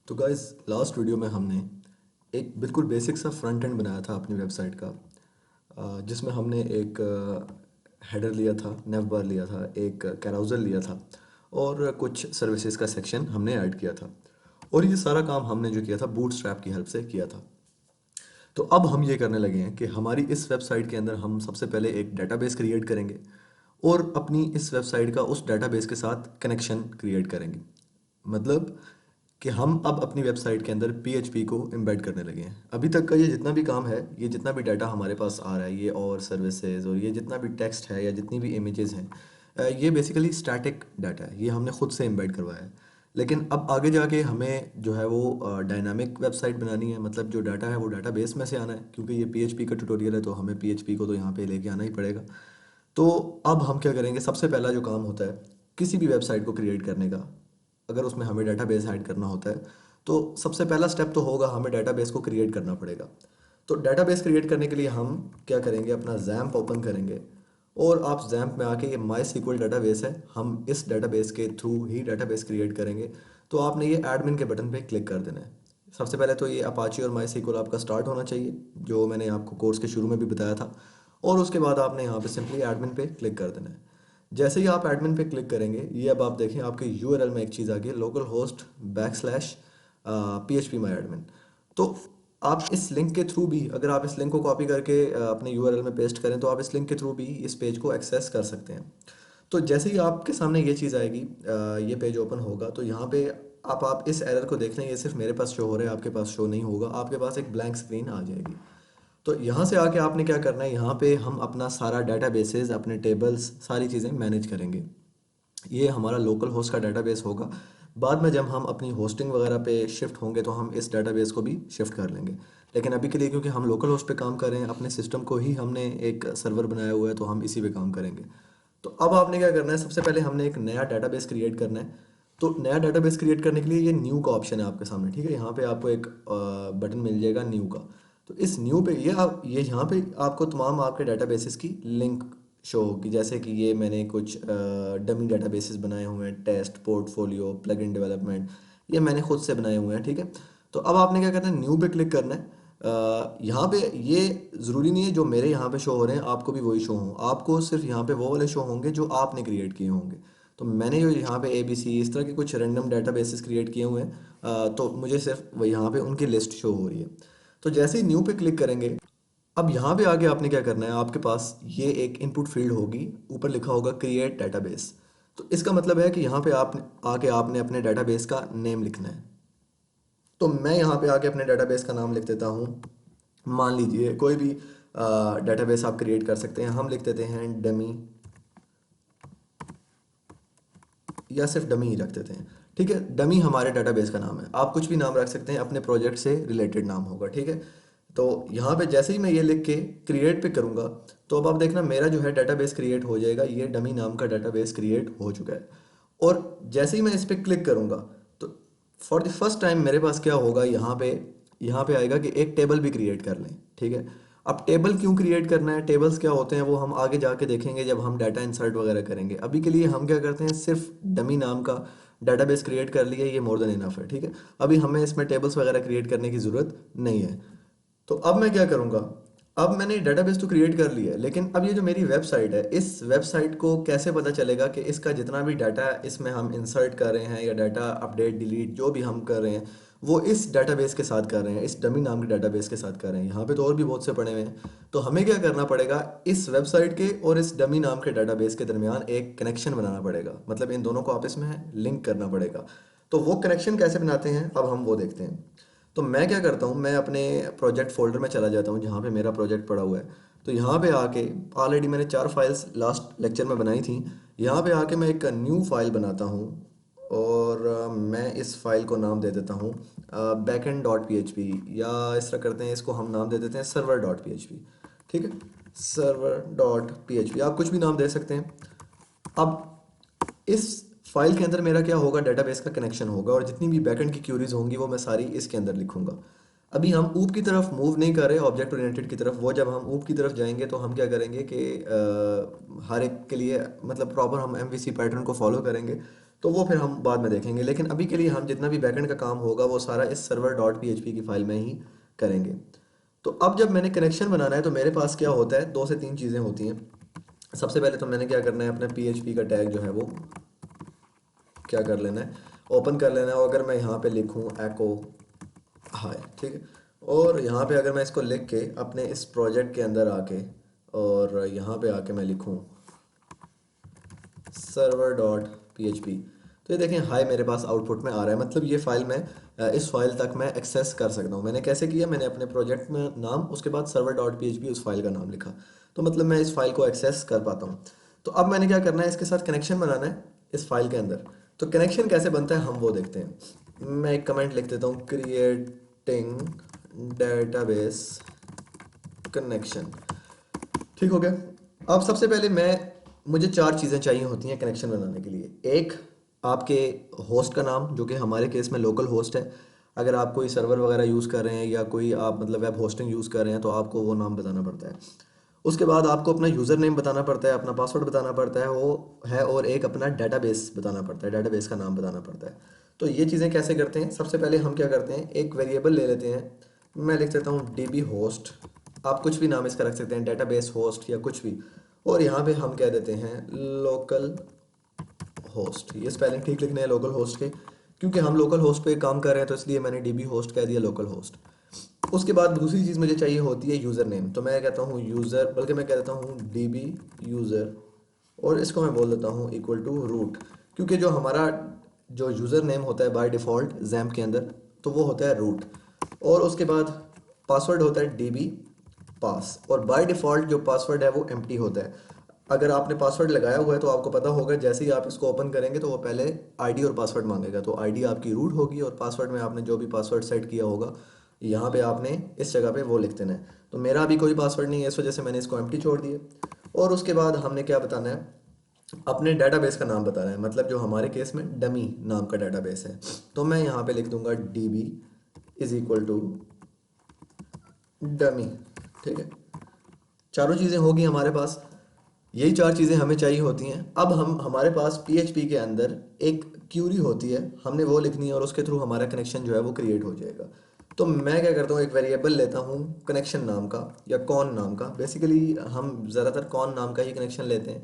तो guys last video में हमने एक बिल्कुल बेसिक सा फ्रंट एंड बनाया था अपनी वेबसाइट का, जिसमें हमने एक हेडर लिया था, नेव बार लिया था, एक कैराउजल लिया था और कुछ सर्विसेज का सेक्शन हमने ऐड किया था। और ये सारा काम हमने जो किया था बूटस्ट्रैप की हेल्प से किया था। तो अब हम ये करने लगे हैं कि हमारी इस वेबसाइट के अंदर हम सबसे पहले एक डेटाबेस क्रिएट करेंगे और अपनी इस वेबसाइट का उस डेटाबेस के साथ कनेक्शन क्रिएट करेंगे। मतलब कि हम अब अपनी वेबसाइट के अंदर PHP को एम्बेड करने लगे हैं। अभी तक का ये जितना भी काम है, ये जितना भी डाटा हमारे पास आ रहा है, ये और सर्विसेज और ये जितना भी टेक्स्ट है या जितनी भी इमेजेस हैं, ये बेसिकली स्टैटिक डाटा है, ये हमने खुद से एम्बेड करवाया है। लेकिन अब आगे जाके हमें जो है वो डायनामिक वेबसाइट बनानी है। मतलब जो डाटा है वो डाटाबेस में से आना है, क्योंकि ये PHP का ट्यूटोरियल है तो हमें PHP को तो यहाँ पे लेके आना ही पड़ेगा। तो अब हम क्या करेंगे, सबसे पहला जो काम होता है किसी भी वेबसाइट को क्रिएट करने का, अगर उसमें हमें डाटाबेस ऐड करना होता है तो सबसे पहला स्टेप तो होगा हमें डाटाबेस को क्रिएट करना पड़ेगा। तो डाटाबेस क्रिएट करने के लिए हम क्या करेंगे, अपना जैम्प ओपन करेंगे और आप जैम्प में आके, ये माई सीक्वल डाटाबेस है, हम इस डाटाबेस के थ्रू ही डाटाबेस क्रिएट करेंगे। तो आपने ये एडमिन के बटन पे क्लिक कर देना है। सबसे पहले तो ये अपाची और माई सीक्वल आपका स्टार्ट होना चाहिए, जो मैंने आपको कोर्स के शुरू में भी बताया था। और उसके बाद आपने यहाँ पे सिंपली एडमिन पे क्लिक कर देना है। जैसे ही आप एडमिन पे क्लिक करेंगे, ये अब आप देखें आपके यूआरएल में एक चीज़ आ गई, लोकल होस्ट बैकस्लैश PHP माई एडमिन। तो आप इस लिंक के थ्रू भी, अगर आप इस लिंक को कॉपी करके अपने यूआरएल में पेस्ट करें तो आप इस लिंक के थ्रू भी इस पेज को एक्सेस कर सकते हैं। तो जैसे ही आपके सामने ये चीज़ आएगी, ये पेज ओपन होगा, तो यहाँ पे आप इस एरर को देख लें, ये सिर्फ मेरे पास शो हो रहा है, आपके पास शो नहीं होगा, आपके पास एक ब्लैंक स्क्रीन आ जाएगी। तो यहाँ से आके आपने क्या करना है, यहाँ पे हम अपना सारा डाटाबेसेस, अपने टेबल्स, सारी चीज़ें मैनेज करेंगे। ये हमारा लोकल होस्ट का डाटाबेस होगा। बाद में जब हम अपनी होस्टिंग वगैरह पे शिफ्ट होंगे तो हम इस डाटाबेस को भी शिफ्ट कर लेंगे। लेकिन अभी के लिए क्योंकि हम लोकल होस्ट पे काम कर रहे हैं, अपने सिस्टम को ही हमने एक सर्वर बनाया हुआ है, तो हम इसी पे काम करेंगे। तो अब आपने क्या करना है, सबसे पहले हमने एक नया डाटाबेस क्रिएट करना है। तो नया डाटाबेस क्रिएट करने के लिए ये न्यू का ऑप्शन है आपके सामने, ठीक है। यहाँ पे आपको एक बटन मिल जाएगा न्यू का। तो इस न्यू पे ये यहाँ पे आपको तमाम आपके डाटाबेसेस की लिंक शो होगी। जैसे कि ये मैंने कुछ डमी डाटाबेसेस बनाए हुए हैं, टेस्ट, पोर्टफोलियो, प्लगइन डेवलपमेंट, ये मैंने खुद से बनाए हुए हैं, ठीक है। तो अब आपने क्या करना है, न्यू पे क्लिक करना है। यहाँ पे ये ज़रूरी नहीं है जो मेरे यहाँ पे शो हो रहे हैं आपको भी वही शो हों, आपको सिर्फ यहाँ पे वो वाले शो होंगे जो आपने क्रिएट किए होंगे। तो मैंने जो यहाँ पे ABC इस तरह के कुछ रैंडम डाटाबेसेस क्रिएट किए हुए हैं, तो मुझे सिर्फ वो यहाँ पे उनकी लिस्ट शो हो रही है। तो जैसे ही न्यू पे क्लिक करेंगे, अब यहाँ पे आगे आपने क्या करना है, आपके पास ये एक इनपुट फील्ड होगी, ऊपर लिखा होगा क्रिएट डेटाबेस। तो इसका मतलब है कि यहाँ पे आप आके आपने अपने डेटाबेस का नेम लिखना है। तो मैं यहाँ पे आके अपने डेटाबेस का नाम लिख देता हूँ। मान लीजिए कोई भी डेटाबेस आप क्रिएट कर सकते हैं, हम लिख देते हैं डमी, या सिर्फ डमी ही रख देते हैं, ठीक है। डमी हमारे डेटाबेस का नाम है, आप कुछ भी नाम रख सकते हैं, अपने प्रोजेक्ट से रिलेटेड नाम होगा, ठीक है। तो यहाँ पे जैसे ही मैं ये लिख के क्रिएट पे करूँगा, तो अब आप देखना मेरा जो है डेटाबेस क्रिएट हो जाएगा, ये डमी नाम का डेटाबेस क्रिएट हो चुका है। और जैसे ही मैं इस पर क्लिक करूँगा, तो फॉर द फर्स्ट टाइम मेरे पास क्या होगा, यहाँ पे आएगा कि एक टेबल भी क्रिएट कर लें, ठीक है। अब टेबल क्यों क्रिएट करना है, टेबल्स क्या होते हैं वो हम आगे जाके देखेंगे जब हम डाटा इंसर्ट वगैरह करेंगे। अभी के लिए हम क्या करते हैं, सिर्फ डमी नाम का डाटाबेस क्रिएट कर लिया, ये मोर देन इनफ है, ठीक है। अभी हमें इसमें टेबल्स वगैरह क्रिएट करने की ज़रूरत नहीं है। तो अब मैं क्या करूँगा, अब मैंने डेटाबेस तो क्रिएट कर लिया है, लेकिन अब ये जो मेरी वेबसाइट है, इस वेबसाइट को कैसे पता चलेगा कि इसका जितना भी डाटा इसमें हम इंसर्ट कर रहे हैं या डाटा अपडेट डिलीट जो भी हम कर रहे हैं, वो इस डाटाबेस के साथ कर रहे हैं, इस डमी नाम के डाटाबेस के साथ कर रहे हैं। यहाँ पे तो और भी बहुत से पड़े हुए हैं। तो हमें क्या करना पड़ेगा, इस वेबसाइट के और इस डमी नाम के डाटाबेस के दरमियान एक कनेक्शन बनाना पड़ेगा, मतलब इन दोनों को आपस में लिंक करना पड़ेगा। तो वो कनेक्शन कैसे बनाते हैं, अब हम वो देखते हैं। तो मैं क्या करता हूँ, मैं अपने प्रोजेक्ट फोल्डर में चला जाता हूँ जहाँ पे मेरा प्रोजेक्ट पड़ा हुआ है। तो यहाँ पे आके ऑलरेडी मैंने 4 फाइल्स लास्ट लेक्चर में बनाई थी। यहाँ पे आके मैं एक न्यू फाइल बनाता हूँ और मैं इस फाइल को नाम दे देता हूँ backend.php, या इस तरह करते हैं, इसको हम नाम दे देते हैं server.php, ठीक है। server.php आप कुछ भी नाम दे सकते हैं। अब इस फाइल के अंदर मेरा क्या होगा, डेटाबेस का कनेक्शन होगा और जितनी भी बैकएंड की क्यूरीज होंगी वो मैं सारी इसके अंदर लिखूंगा। अभी हम ऊप की तरफ मूव नहीं कर रहे, ऑब्जेक्ट ओरिएंटेड की तरफ। वो जब हम ऊप की तरफ जाएंगे तो हम क्या करेंगे कि हर एक के लिए मतलब प्रॉपर हम MVC पैटर्न को फॉलो करेंगे। तो वो फिर हम बाद में देखेंगे, लेकिन अभी के लिए हम जितना भी बैकएंड का काम होगा वो सारा इस सर्वर डॉट पी की फाइल में ही करेंगे। तो अब जब मैंने कनेक्शन बनाना है तो मेरे पास क्या होता है, दो से तीन चीज़ें होती हैं। सबसे पहले तो मैंने क्या करना है, अपने पी का टैग जो है वो क्या कर लेना है, ओपन कर लेना है। और अगर मैं यहाँ पे लिखूँ एको हाय, ठीक है, और यहाँ पे अगर मैं इसको लिख के अपने इस प्रोजेक्ट के अंदर आके और यहाँ पे आके मैं लिखूँ सर्वर डॉट पी, तो ये देखें हाय मेरे पास आउटपुट में आ रहा है। मतलब ये फाइल मैं इस फाइल तक मैं एक्सेस कर सकता हूँ। मैंने कैसे किया, मैंने अपने प्रोजेक्ट में नाम, उसके बाद सर्वर डॉट पी उस फाइल का नाम लिखा, तो मतलब मैं इस फाइल को एक्सेस कर पाता हूँ। तो अब मैंने क्या करना है, इसके साथ कनेक्शन बनाना है इस फाइल के अंदर। तो कनेक्शन कैसे बनता है हम वो देखते हैं। मैं एक कमेंट लिख देता हूँ, क्रिएटिंग डेटाबेस कनेक्शन, ठीक हो गया। अब सबसे पहले मुझे चार चीज़ें चाहिए होती हैं कनेक्शन बनाने के लिए। एक, आपके होस्ट का नाम, जो कि हमारे केस में लोकल होस्ट है। अगर आप कोई सर्वर वगैरह यूज़ कर रहे हैं या कोई आप मतलब वेब होस्टिंग यूज़ कर रहे हैं तो आपको वो नाम बताना पड़ता है। उसके बाद आपको अपना यूज़र नेम बताना पड़ता है, अपना पासवर्ड बताना पड़ता है वो है, और एक अपना डेटाबेस बताना पड़ता है, डेटाबेस का नाम बताना पड़ता है। तो ये चीज़ें कैसे करते हैं, सबसे पहले हम क्या करते हैं, एक वेरिएबल ले लेते हैं। मैं लिख देता हूँ डीबी होस्ट, आप कुछ भी नाम इसका रख सकते हैं, डेटाबेस होस्ट या कुछ भी। और यहाँ पे हम कह देते हैं लोकल होस्ट। ये स्पेलिंग ठीक लिखने हैं लोकल होस्ट के, क्योंकि हम लोकल होस्ट पे काम कर रहे हैं, तो इसलिए मैंने डीबी होस्ट कह दिया, लोकल होस्ट। उसके बाद दूसरी चीज़ मुझे चाहिए होती है यूज़र नेम। तो मैं कहता हूँ यूज़र, बल्कि मैं कह देता हूँ डीबी यूज़र, और इसको मैं बोल देता हूँ इक्वल टू रूट, क्योंकि जो हमारा जो यूज़र नेम होता है बाय डिफ़ॉल्ट जैम्प के अंदर, तो वो होता है रूट। और उसके बाद पासवर्ड होता है डीबी पास, और बाय डिफ़ॉल्ट जो पासवर्ड है वो एम्प्टी होता है। अगर आपने पासवर्ड लगाया हुआ है तो आपको पता होगा, जैसे ही आप इसको ओपन करेंगे तो वो पहले आईडी और पासवर्ड मांगेगा। तो आईडी आपकी रूट होगी और पासवर्ड में आपने जो भी पासवर्ड सेट किया होगा यहाँ पे आपने इस जगह पे वो लिख देना है। तो मेरा अभी कोई पासवर्ड नहीं है, इस वजह से मैंने इसको एम्प्टी छोड़ दिया। और उसके बाद हमने क्या बताना है, अपने डेटाबेस का नाम बताना है, मतलब जो हमारे केस में डमी नाम का डेटाबेस है। तो मैं यहाँ पे लिख दूंगा DB is equal to dummy, ठीक है। चारों चीज़ें होगी हमारे पास, यही चार चीज़ें हमें चाहिए होती हैं। अब हमारे पास पीएचपी के अंदर एक क्यूरी होती है, हमने वो लिखनी है, और उसके थ्रू हमारा कनेक्शन जो है वो क्रिएट हो जाएगा। तो मैं क्या करता हूँ, एक वेरिएबल लेता हूँ कनेक्शन नाम का या कॉन नाम का। बेसिकली हम ज़्यादातर कॉन नाम का ही कनेक्शन लेते हैं।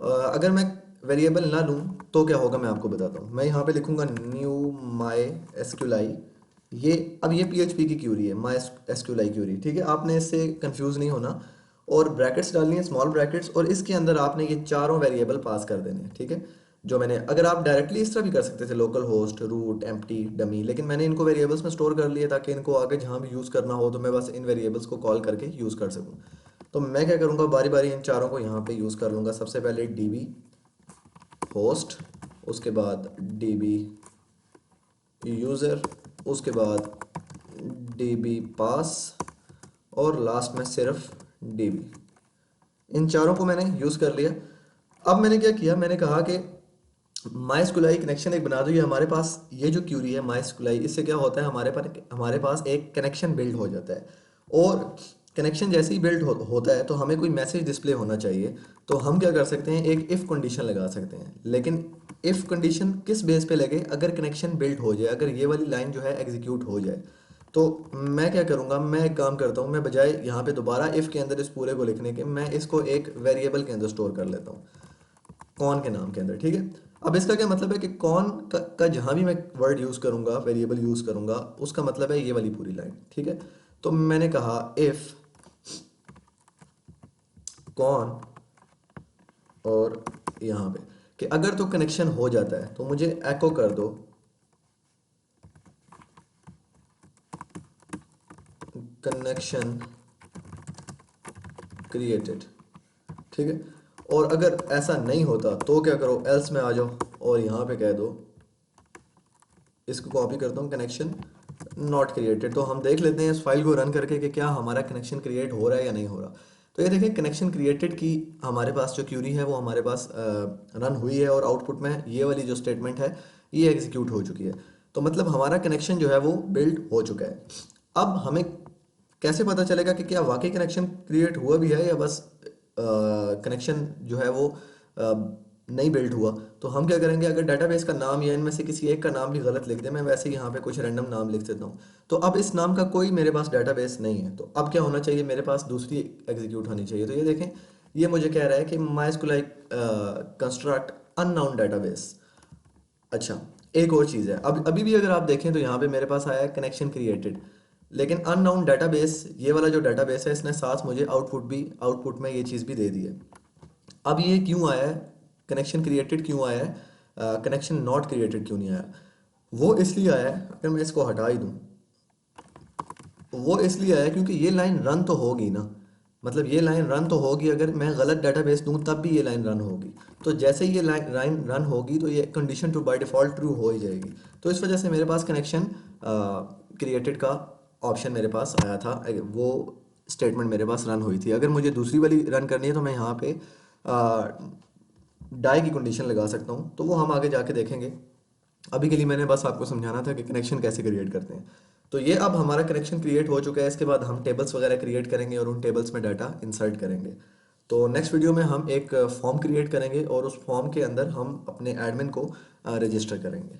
अगर मैं वेरिएबल ना लूँ तो क्या होगा मैं आपको बताता हूँ। मैं यहाँ पे लिखूँगा न्यू माई एसक्यूलाई। ये अब ये पीएचपी की क्यूरी है, माई एसक्यूलाई क्यूरी, ठीक है। आपने इससे कंफ्यूज नहीं होना, और ब्रैकेट्स डालनी है, स्मॉल ब्रैकेट्स, और इसके अंदर आपने ये चारों वेरिएबल पास कर देने हैं, ठीक है। जो मैंने, अगर आप डायरेक्टली इस तरह भी कर सकते थे, local host, root, empty, dummy, लेकिन मैंने इनको वेरिएबल्स में स्टोर कर लिए ताकि इनको आगे जहाँ भी यूज़ करना हो तो मैं बस इन वेरिएबल्स को कॉल करके यूज़ कर सकूँ। तो मैं क्या करूँगा, बारी बारी इन चारों को यहाँ पे यूज़ कर लूँगा। सबसे पहले डीबी होस्ट, उसके बाद डीबी यूज़र, उसके बाद डीबी पास, और लास्ट में सिर्फ डीबी। इन चारों को मैंने यूज़ कर लिया। अब मैंने क्या किया, मैंने कहा कि माई स्कुलाई कनेक्शन एक बना दो। ये हमारे पास ये जो क्यूरी है माई स्कुलाई, इससे क्या होता है, हमारे पास एक कनेक्शन बिल्ड हो जाता है। और कनेक्शन जैसे ही होता है तो हमें कोई मैसेज डिस्प्ले होना चाहिए। तो हम क्या कर सकते हैं, एक इफ़ कंडीशन लगा सकते हैं। लेकिन इफ़ कंडीशन किस बेस पे लगे, अगर कनेक्शन बिल्ड हो जाए, अगर ये वाली लाइन जो है एग्जीक्यूट हो जाए, तो मैं क्या करूँगा, मैं एक काम करता हूँ, मैं बजाय यहाँ पे दोबारा इफ़ के अंदर इस पूरे को लिखने के, मैं इसको एक वेरिएबल के अंदर स्टोर कर लेता हूँ, कौन के नाम के अंदर, ठीक है। अब इसका क्या मतलब है कि कौन का जहाँ भी मैं वर्ड यूज़ करूँगा, वेरिएबल यूज़ करूँगा, उसका मतलब है ये वाली पूरी लाइन, ठीक है। तो मैंने कहा इफ़ कौन, और यहाँ पे कि अगर तो कनेक्शन हो जाता है तो मुझे एको कर दो कनेक्शन क्रिएटेड, ठीक है। और अगर ऐसा नहीं होता तो क्या करो, एल्स में आ जाओ और यहाँ पे कह दो, इसको कॉपी करता हूँ, कनेक्शन नॉट क्रिएटेड। तो हम देख लेते हैं इस फाइल को रन करके कि क्या हमारा कनेक्शन क्रिएट हो रहा है या नहीं हो रहा। तो ये देखें कनेक्शन क्रिएटेड की हमारे पास जो क्यूरी है वो हमारे पास रन हुई है, और आउटपुट में ये वाली जो स्टेटमेंट है ये एग्जीक्यूट हो चुकी है। तो मतलब हमारा कनेक्शन जो है वो बिल्ड हो चुका है। अब हमें कैसे पता चलेगा कि क्या वाकई कनेक्शन क्रिएट हुआ भी है या बस कनेक्शन जो है वो नहीं बिल्ड हुआ, तो हम क्या करेंगे, अगर डेटाबेस का नाम या इनमें से किसी एक का नाम भी गलत लिख दें, मैं वैसे ही यहाँ पे कुछ रैंडम नाम लिख देता हूँ, तो अब इस नाम का कोई मेरे पास डेटाबेस नहीं है, तो अब क्या होना चाहिए, मेरे पास दूसरी एग्जीक्यूट होनी चाहिए। तो ये देखें, ये मुझे कह रहा है कि MySQLite कंस्ट्रक्ट अननाउन डेटाबेस। अच्छा, एक और चीज़ है, अब अभी भी अगर आप देखें तो यहाँ पे मेरे पास आया है कनेक्शन क्रिएटेड, लेकिन अननाउन डेटाबेस, ये वाला जो डेटाबेस है, इसने साथ मुझे आउटपुट में ये चीज़ भी दे दी है। अब ये क्यों आया है, कनेक्शन क्रिएटेड क्यों आया है, कनेक्शन नॉट क्रिएटेड क्यों नहीं आया, वो इसलिए आया है, अगर मैं इसको हटा ही दूँ, वो इसलिए आया क्योंकि ये लाइन रन तो होगी ना, मतलब ये लाइन रन तो होगी, अगर मैं गलत डेटाबेस दूं तब भी ये लाइन रन होगी। तो जैसे ही ये लाइन रन होगी तो ये condition to by default true हो ही जाएगी। तो इस वजह से मेरे पास कनेक्शन क्रिएटेड का ऑप्शन मेरे पास आया था, वो स्टेटमेंट मेरे पास रन हुई थी। अगर मुझे दूसरी वाली रन करनी है तो मैं यहाँ पे डाई की कंडीशन लगा सकता हूँ, तो वो हम आगे जाके देखेंगे। अभी के लिए मैंने बस आपको समझाना था कि कनेक्शन कैसे क्रिएट करते हैं। तो ये अब हमारा कनेक्शन क्रिएट हो चुका है, इसके बाद हम टेबल्स वगैरह क्रिएट करेंगे और उन टेबल्स में डाटा इंसर्ट करेंगे। तो नेक्स्ट वीडियो में हम एक फॉर्म क्रिएट करेंगे और उस फॉर्म के अंदर हम अपने एडमिन को रजिस्टर करेंगे।